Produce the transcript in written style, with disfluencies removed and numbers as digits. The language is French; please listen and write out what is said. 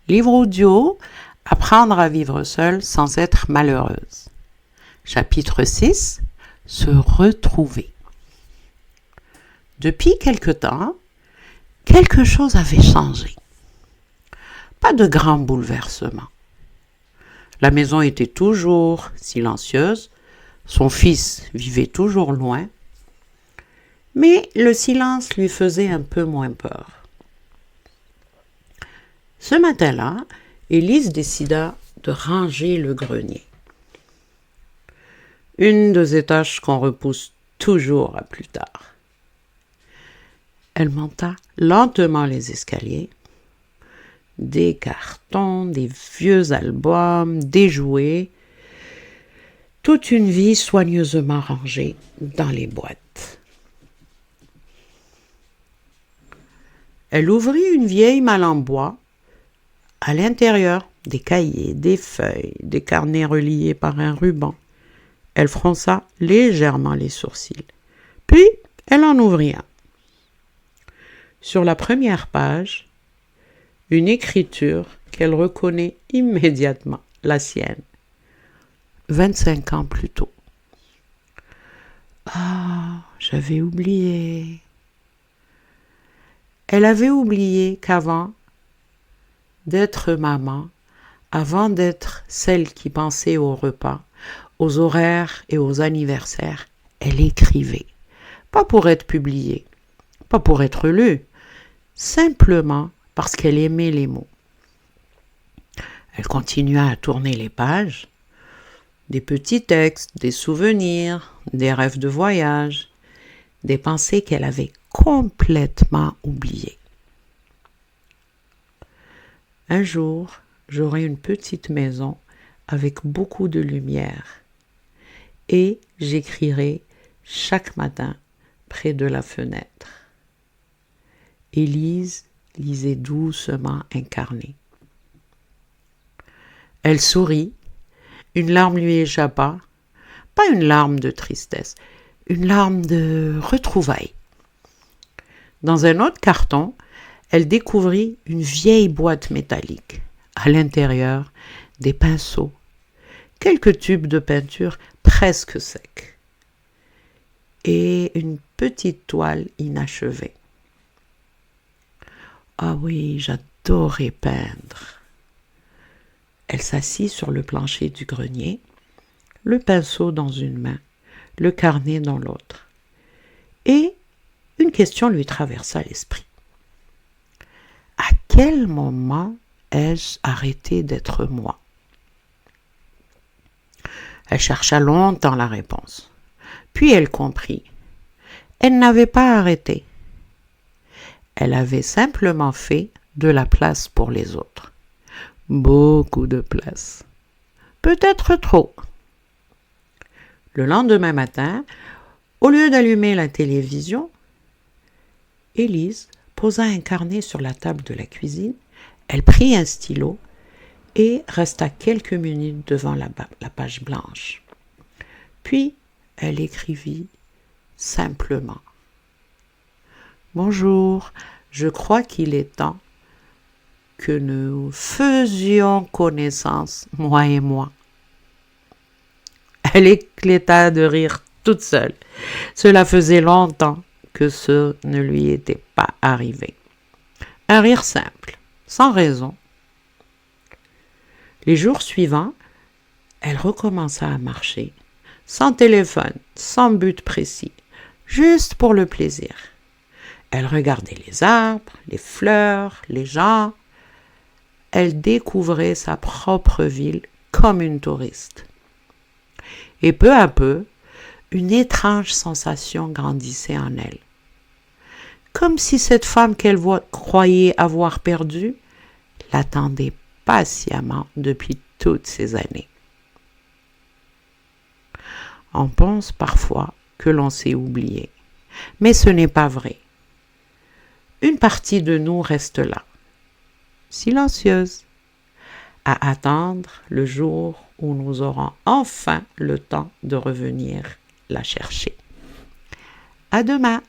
Livre audio, Apprendre à vivre seule sans être malheureuse. Chapitre 6, Se retrouver. Depuis quelque temps, quelque chose avait changé. Pas de grand bouleversement. La maison était toujours silencieuse, son fils vivait toujours loin, mais le silence lui faisait un peu moins peur. Ce matin-là, Élise décida de ranger le grenier. Une de ces tâches qu'on repousse toujours à plus tard. Elle monta lentement les escaliers. Des cartons, des vieux albums, des jouets. Toute une vie soigneusement rangée dans les boîtes. Elle ouvrit une vieille malle en bois. À l'intérieur, des cahiers, des feuilles, des carnets reliés par un ruban. Elle fronça légèrement les sourcils. Puis, elle en ouvrit un. Sur la première page, une écriture qu'elle reconnaît immédiatement, la sienne. 25 ans plus tôt. Ah, j'avais oublié. Elle avait oublié qu'avant d'être maman, avant d'être celle qui pensait aux repas, aux horaires et aux anniversaires, elle écrivait. Pas pour être publiée, pas pour être lue, simplement parce qu'elle aimait les mots. Elle continua à tourner les pages, des petits textes, des souvenirs, des rêves de voyage, des pensées qu'elle avait complètement oubliées. Un jour, j'aurai une petite maison avec beaucoup de lumière et j'écrirai chaque matin près de la fenêtre. Élise lisait doucement un carnet. Elle sourit, une larme lui échappa, pas une larme de tristesse, une larme de retrouvailles. Dans un autre carton, elle découvrit une vieille boîte métallique. À l'intérieur, des pinceaux, quelques tubes de peinture presque secs et une petite toile inachevée. Ah oui, j'adorais peindre. Elle s'assit sur le plancher du grenier, le pinceau dans une main, le carnet dans l'autre. Et une question lui traversa l'esprit. À quel moment ai-je arrêté d'être moi? Elle chercha longtemps la réponse. Puis elle comprit. Elle n'avait pas arrêté. Elle avait simplement fait de la place pour les autres. Beaucoup de place. Peut-être trop. Le lendemain matin, au lieu d'allumer la télévision, Élise posa un carnet sur la table de la cuisine, elle prit un stylo et resta quelques minutes devant la page blanche. Puis, elle écrivit simplement. Bonjour, je crois qu'il est temps que nous faisions connaissance, moi et moi. Elle éclata de rire toute seule. Cela faisait longtemps que ce ne lui était pas arrivé. Un rire simple, sans raison. Les jours suivants, elle recommença à marcher, sans téléphone, sans but précis, juste pour le plaisir. Elle regardait les arbres, les fleurs, les gens. Elle découvrait sa propre ville comme une touriste. Et peu à peu, une étrange sensation grandissait en elle. Comme si cette femme qu'elle croyait avoir perdue l'attendait patiemment depuis toutes ces années. On pense parfois que l'on s'est oublié, mais ce n'est pas vrai. Une partie de nous reste là, silencieuse, à attendre le jour où nous aurons enfin le temps de revenir la chercher. À demain!